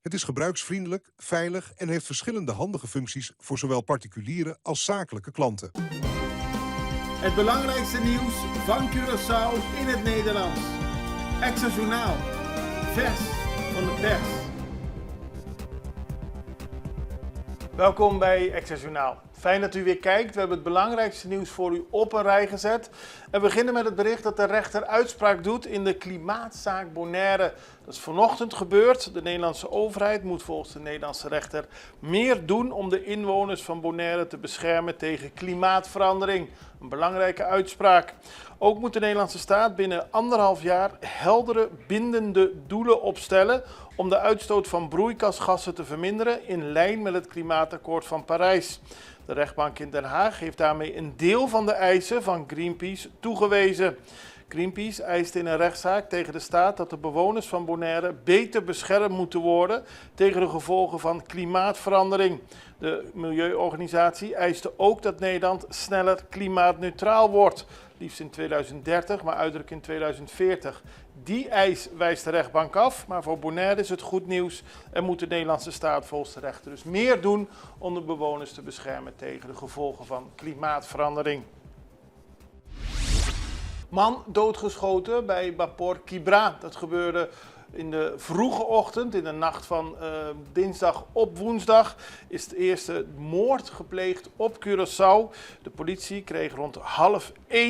Het is gebruiksvriendelijk, veilig en heeft verschillende handige functies voor zowel particuliere als zakelijke klanten. Het belangrijkste nieuws van Curaçao in het Nederlands. Extra Journaal. Vers van de pers. Welkom bij Extra Journaal. Fijn dat u weer kijkt. We hebben het belangrijkste nieuws voor u op een rij gezet. En we beginnen met het bericht dat de rechter uitspraak doet in de klimaatzaak Bonaire. Dat is vanochtend gebeurd. De Nederlandse overheid moet volgens de Nederlandse rechter meer doen om de inwoners van Bonaire te beschermen tegen klimaatverandering. Een belangrijke uitspraak. Ook moet de Nederlandse staat binnen 1,5 jaar heldere, bindende doelen opstellen om de uitstoot van broeikasgassen te verminderen in lijn met het klimaatakkoord van Parijs. De rechtbank in Den Haag heeft daarmee een deel van de eisen van Greenpeace toegewezen. Greenpeace eist in een rechtszaak tegen de staat dat de bewoners van Bonaire beter beschermd moeten worden tegen de gevolgen van klimaatverandering. De milieuorganisatie eiste ook dat Nederland sneller klimaatneutraal wordt. Liefst in 2030, maar uiterlijk in 2040. Die eis wijst de rechtbank af, maar voor Bonaire is het goed nieuws. Er moet de Nederlandse staat volgens de rechter dus meer doen om de bewoners te beschermen tegen de gevolgen van klimaatverandering. Man doodgeschoten bij Bapor Kibra. Dat gebeurde in de vroege ochtend, in de nacht van dinsdag op woensdag, is de eerste moord gepleegd op Curaçao. De politie kreeg rond 12:30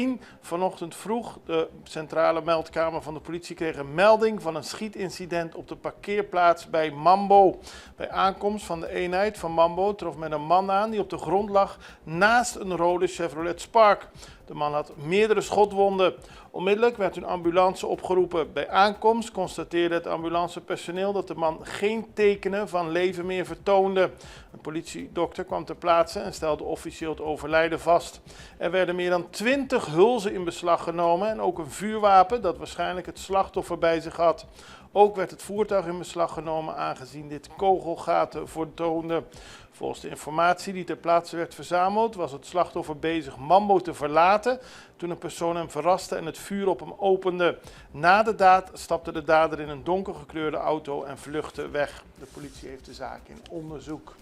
vanochtend vroeg, de centrale meldkamer van de politie kreeg een melding van een schietincident op de parkeerplaats bij Mambo. Bij aankomst van de eenheid van Mambo trof men een man aan die op de grond lag naast een rode Chevrolet Spark. De man had meerdere schotwonden. Onmiddellijk werd een ambulance opgeroepen. Bij aankomst constateerde het ambulancepersoneel dat de man geen tekenen van leven meer vertoonde. Een politiedokter kwam ter plaatse en stelde officieel het overlijden vast. Er werden meer dan 20 hulzen in beslag genomen en ook een vuurwapen dat waarschijnlijk het slachtoffer bij zich had. Ook werd het voertuig in beslag genomen aangezien dit kogelgaten vertoonde. Volgens de informatie die ter plaatse werd verzameld was het slachtoffer bezig Mambo te verlaten toen een persoon hem verraste en het vuur op hem opende. Na de daad stapte de dader in een donkergekleurde auto en vluchtte weg. De politie heeft de zaak in onderzoek.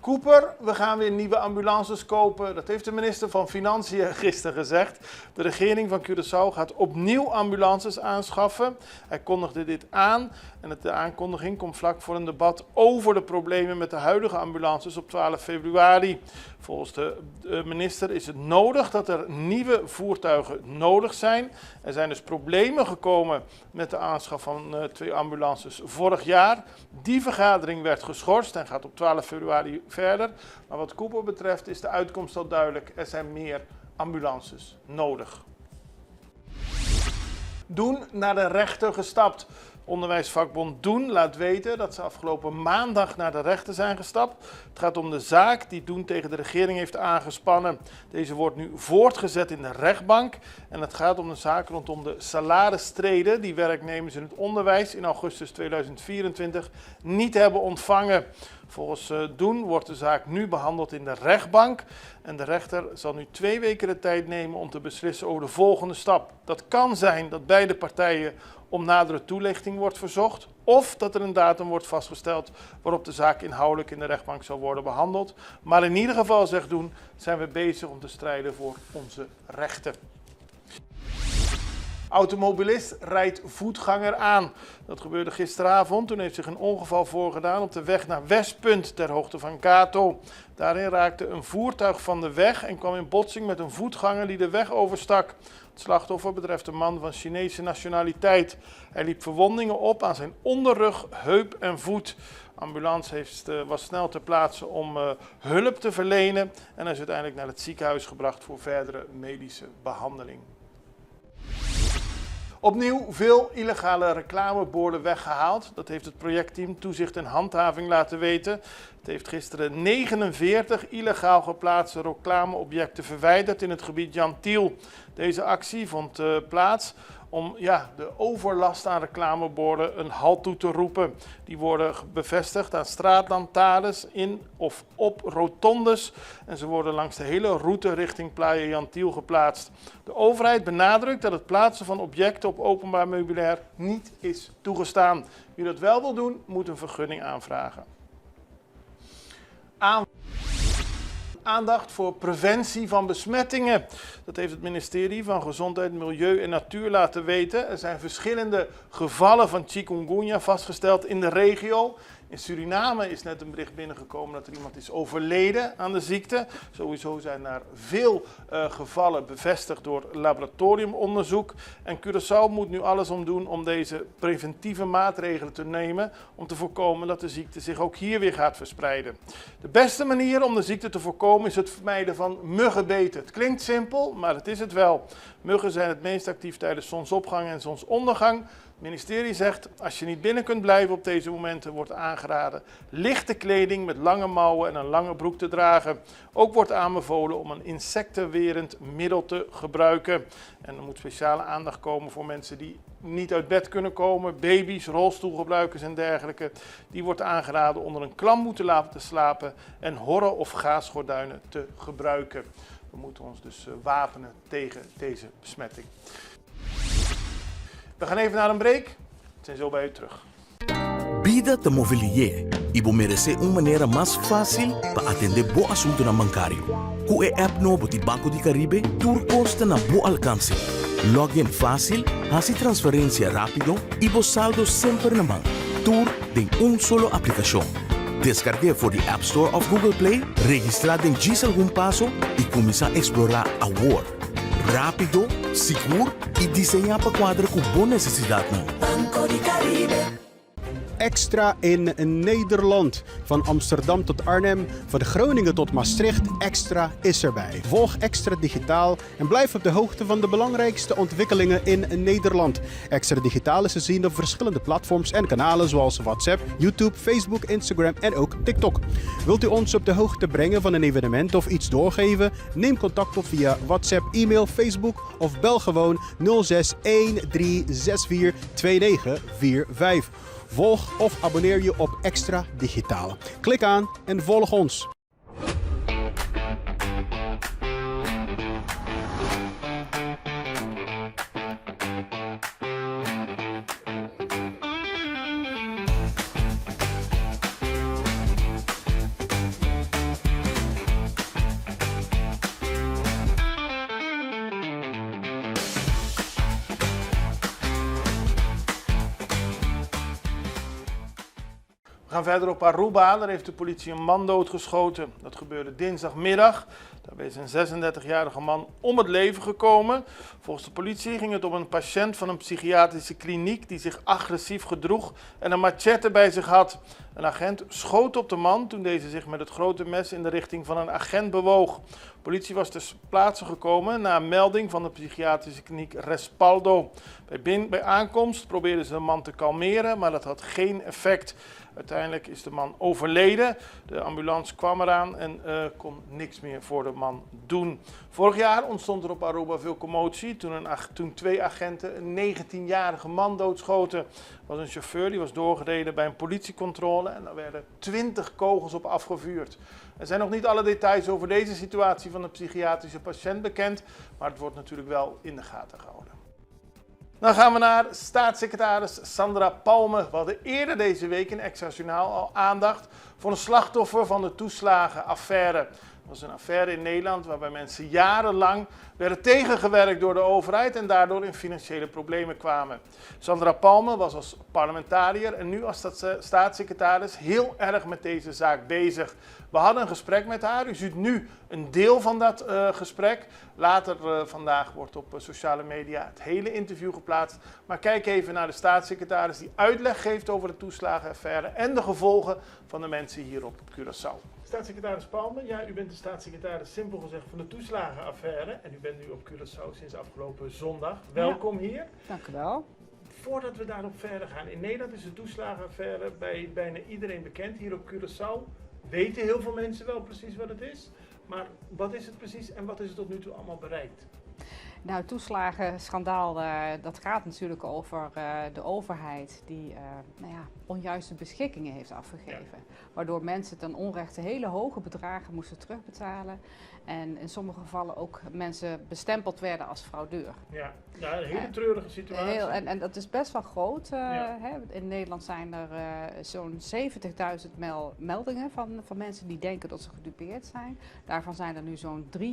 Cooper, we gaan weer nieuwe ambulances kopen. Dat heeft de minister van Financiën gisteren gezegd. De regering van Curaçao gaat opnieuw ambulances aanschaffen. Hij kondigde dit aan en de aankondiging komt vlak voor een debat over de problemen met de huidige ambulances op 12 februari. Volgens de minister is het nodig dat er nieuwe voertuigen nodig zijn. Er zijn dus problemen gekomen met de aanschaf van 2 ambulances vorig jaar. Die vergadering werd geschorst en gaat op 12 februari verder. Maar wat Cooper betreft is de uitkomst al duidelijk. Er zijn meer ambulances nodig. Doen naar de rechter gestapt. Onderwijsvakbond Doen laat weten dat ze afgelopen maandag naar de rechter zijn gestapt. Het gaat om de zaak die Doen tegen de regering heeft aangespannen. Deze wordt nu voortgezet in de rechtbank. En het gaat om de zaak rondom de salarisstreden die werknemers in het onderwijs in augustus 2024 niet hebben ontvangen. Volgens Doen wordt de zaak nu behandeld in de rechtbank. En de rechter zal nu 2 weken de tijd nemen om te beslissen over de volgende stap. Dat kan zijn dat beide partijen om nadere toelichting wordt verzocht, of dat er een datum wordt vastgesteld waarop de zaak inhoudelijk in de rechtbank zal worden behandeld. Maar in ieder geval, zegt Doen, zijn we bezig om te strijden voor onze rechten. Automobilist rijdt voetganger aan. Dat gebeurde gisteravond. Toen heeft zich een ongeval voorgedaan op de weg naar Westpunt ter hoogte van Kato. Daarin raakte een voertuig van de weg en kwam in botsing met een voetganger die de weg overstak. Het slachtoffer betreft een man van Chinese nationaliteit. Hij liep verwondingen op aan zijn onderrug, heup en voet. De ambulance was snel ter plaatse om hulp te verlenen en is uiteindelijk naar het ziekenhuis gebracht voor verdere medische behandeling. Opnieuw veel illegale reclameborden weggehaald. Dat heeft het projectteam Toezicht en Handhaving laten weten. Het heeft gisteren 49 illegaal geplaatste reclameobjecten verwijderd in het gebied Jan Tiel. Deze actie vond plaats om de overlast aan reclameborden een halt toe te roepen. Die worden bevestigd aan straatlantaarns, in of op rotondes en ze worden langs de hele route richting Playa Jantiel geplaatst. De overheid benadrukt dat het plaatsen van objecten op openbaar meubilair niet is toegestaan. Wie dat wel wil doen, moet een vergunning aanvragen. Aandacht voor preventie van besmettingen. Dat heeft het ministerie van Gezondheid, Milieu en Natuur laten weten. Er zijn verschillende gevallen van chikungunya vastgesteld in de regio. In Suriname is net een bericht binnengekomen dat er iemand is overleden aan de ziekte. Sowieso zijn er veel gevallen bevestigd door laboratoriumonderzoek. En Curaçao moet nu alles om doen om deze preventieve maatregelen te nemen om te voorkomen dat de ziekte zich ook hier weer gaat verspreiden. De beste manier om de ziekte te voorkomen is het vermijden van muggenbeten. Het klinkt simpel, maar het is het wel. Muggen zijn het meest actief tijdens zonsopgang en zonsondergang. Het ministerie zegt, als je niet binnen kunt blijven op deze momenten, wordt aangeraden lichte kleding met lange mouwen en een lange broek te dragen. Ook wordt aanbevolen om een insectenwerend middel te gebruiken. En er moet speciale aandacht komen voor mensen die niet uit bed kunnen komen, baby's, rolstoelgebruikers en dergelijke. Die wordt aangeraden onder een klamboe te laten slapen en horren of gaasgordijnen te gebruiken. We moeten ons dus wapenen tegen deze besmetting. We gaan even naar een break. We zijn zo bij u terug. Vida te Mobilier. Ibo merece uma maneira mais fácil para atender bo assunto na bancário. Com a app novo de Banco de Caribe, tudo consta na bo alcance. Login fácil, hace transferência rápido e bo saldo sempre na mão. Tudo em solo aplicação. Descargue por the App Store of Google Play, registrar em diz algum passo e começar a explorar a world. Rápido, seguro e desenhar para quadra com boa necessidade. Banco de Caribe. Extra in Nederland. Van Amsterdam tot Arnhem, van Groningen tot Maastricht, Extra is erbij. Volg Extra Digitaal en blijf op de hoogte van de belangrijkste ontwikkelingen in Nederland. Extra Digitaal is te zien op verschillende platforms en kanalen zoals WhatsApp, YouTube, Facebook, Instagram en ook TikTok. Wilt u ons op de hoogte brengen van een evenement of iets doorgeven? Neem contact op via WhatsApp, e-mail, Facebook of bel gewoon 06 1364 2945. Volg of abonneer je op Extra Digitaal. Klik aan en volg ons. We gaan verder op Aruba. Daar heeft de politie een man doodgeschoten. Dat gebeurde dinsdagmiddag. Daarbij is een 36-jarige man om het leven gekomen. Volgens de politie ging het om een patiënt van een psychiatrische kliniek die zich agressief gedroeg en een machete bij zich had. Een agent schoot op de man toen deze zich met het grote mes in de richting van een agent bewoog. De politie was ter plaatse gekomen na een melding van de psychiatrische kliniek Respaldo. Bij aankomst probeerden ze de man te kalmeren, maar dat had geen effect. Uiteindelijk is de man overleden. De ambulance kwam eraan en kon niks meer voor de man doen. Vorig jaar ontstond er op Aruba veel commotie toen twee agenten een 19-jarige man doodschoten. Er was een chauffeur die was doorgereden bij een politiecontrole en daar werden 20 kogels op afgevuurd. Er zijn nog niet alle details over deze situatie van de psychiatrische patiënt bekend, maar het wordt natuurlijk wel in de gaten gehouden. Dan gaan we naar staatssecretaris Sandra Palme. We hadden eerder deze week in Extra Journaal al aandacht voor een slachtoffer van de toeslagenaffaire. Dat was een affaire in Nederland waarbij mensen jarenlang werden tegengewerkt door de overheid en daardoor in financiële problemen kwamen. Sandra Palme was als parlementariër en nu als staatssecretaris heel erg met deze zaak bezig. We hadden een gesprek met haar. U ziet nu een deel van dat gesprek. Later vandaag wordt op sociale media het hele interview geplaatst. Maar kijk even naar de staatssecretaris die uitleg geeft over de toeslagenaffaire en de gevolgen van de mensen hier op Curaçao. Staatssecretaris Palme, ja, u bent de staatssecretaris simpel gezegd van de toeslagenaffaire. En u bent nu op Curaçao sinds afgelopen zondag. Welkom hier. Dank u wel. Voordat we daarop verder gaan. In Nederland is de toeslagenaffaire bij bijna iedereen bekend. Hier op Curaçao weten heel veel mensen wel precies wat het is. Maar wat is het precies en wat is het tot nu toe allemaal bereikt? Nou, het toeslagenschandaal, dat gaat natuurlijk over de overheid die onjuiste beschikkingen heeft afgegeven. Waardoor mensen ten onrechte hele hoge bedragen moesten terugbetalen. En in sommige gevallen ook mensen bestempeld werden als fraudeur. Ja, een hele treurige situatie. En dat is best wel groot. Hè. In Nederland zijn er zo'n 70.000 meldingen van mensen die denken dat ze gedupeerd zijn. Daarvan zijn er nu zo'n 43.000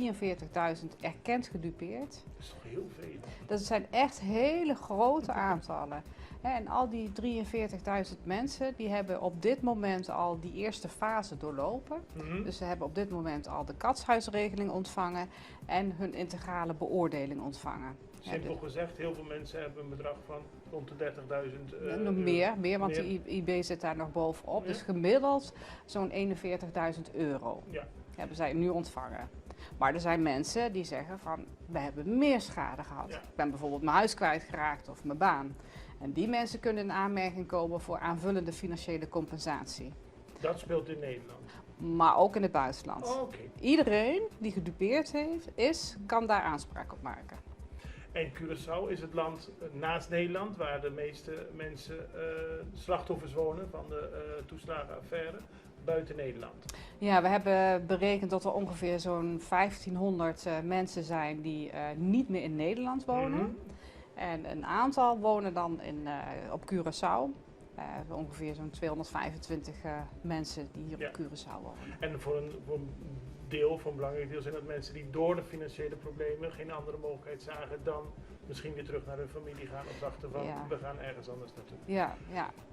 erkend gedupeerd. Dat is toch heel veel? Dat zijn echt hele grote aantallen. En al die 43.000 mensen die hebben op dit moment al die eerste fase doorlopen. Dus ze hebben op dit moment al de katshuisregeling ontvangen en hun integrale beoordeling ontvangen. Simpel gezegd, heel veel mensen hebben een bedrag van rond de 30.000 nog meer, want de IB zit daar nog bovenop. Ja. Dus gemiddeld zo'n 41.000 euro hebben zij nu ontvangen. Maar er zijn mensen die zeggen van, we hebben meer schade gehad. Ja. Ik ben bijvoorbeeld mijn huis kwijtgeraakt of mijn baan. En die mensen kunnen in aanmerking komen voor aanvullende financiële compensatie. Dat speelt in Nederland. Maar ook in het buitenland. Oh, oké. Iedereen die gedupeerd heeft, kan daar aanspraak op maken. En Curaçao is het land naast Nederland waar de meeste mensen slachtoffers wonen van de toeslagenaffaire buiten Nederland. Ja, we hebben berekend dat er ongeveer zo'n 1500 mensen zijn die niet meer in Nederland wonen. En een aantal wonen dan op Curaçao. Ongeveer zo'n 225 mensen die hier op Curaçao wonen. En voor een deel, voor een belangrijk deel, zijn dat mensen die door de financiële problemen geen andere mogelijkheid zagen dan misschien weer terug naar hun familie gaan of dachten van we gaan ergens anders naartoe. Ja.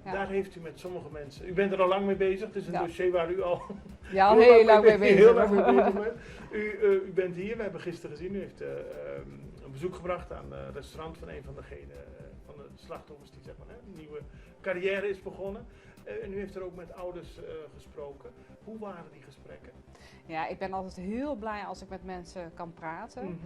Daar heeft u met sommige mensen, u bent er al lang mee bezig, het is een dossier waar u al heel lang mee bezig bent. U bent hier, we hebben gisteren gezien, u heeft een bezoek gebracht aan het restaurant van een van degenen van de slachtoffers die zeg maar een nieuwe carrière is begonnen. En u heeft er ook met ouders gesproken. Hoe waren die gesprekken? Ja, ik ben altijd heel blij als ik met mensen kan praten.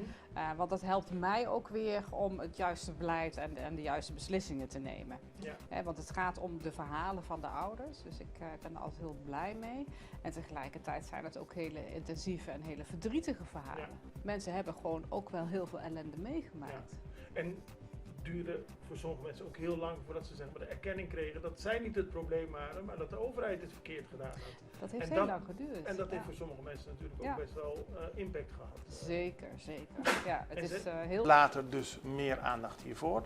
Want dat helpt mij ook weer om het juiste beleid en de juiste beslissingen te nemen. Ja. Want het gaat om de verhalen van de ouders. Dus ik ben er altijd heel blij mee. En tegelijkertijd zijn het ook hele intensieve en hele verdrietige verhalen. Ja. Mensen hebben gewoon ook wel heel veel ellende meegemaakt. Ja. En duurde voor sommige mensen ook heel lang voordat ze zeg maar, de erkenning kregen dat zij niet het probleem waren, maar dat de overheid het verkeerd gedaan had. Dat heeft heel lang geduurd. En dat heeft voor sommige mensen natuurlijk ook best wel impact gehad. Zeker. Ja, het is heel... Later dus meer aandacht hiervoor.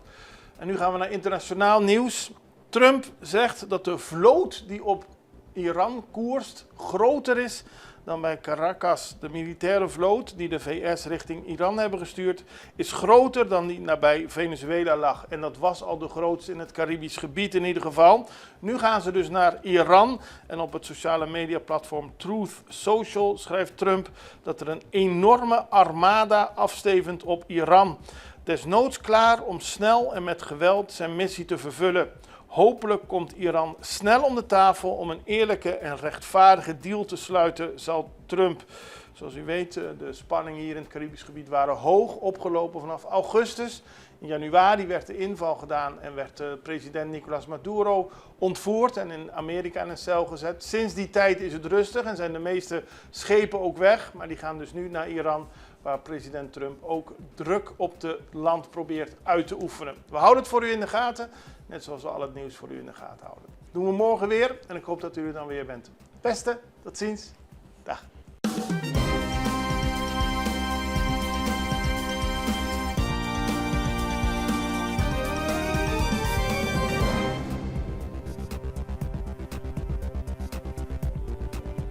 En nu gaan we naar internationaal nieuws. Trump zegt dat de vloot die op Iran koerst groter is dan bij Caracas. De militaire vloot die de VS richting Iran hebben gestuurd is groter dan die nabij Venezuela lag. En dat was al de grootste in het Caribisch gebied in ieder geval. Nu gaan ze dus naar Iran. En op het sociale mediaplatform Truth Social schrijft Trump dat er een enorme armada afstevend op Iran. Desnoods klaar om snel en met geweld zijn missie te vervullen. Hopelijk komt Iran snel om de tafel om een eerlijke en rechtvaardige deal te sluiten, zal Trump. Zoals u weet, de spanningen hier in het Caribisch gebied waren hoog opgelopen vanaf augustus. In januari werd de inval gedaan en werd president Nicolás Maduro ontvoerd en in Amerika in een cel gezet. Sinds die tijd is het rustig en zijn de meeste schepen ook weg, maar die gaan dus nu naar Iran, waar president Trump ook druk op het land probeert uit te oefenen. We houden het voor u in de gaten, net zoals we al het nieuws voor u in de gaten houden. Doen we morgen weer en ik hoop dat u er dan weer bent. Beste, tot ziens. Dag.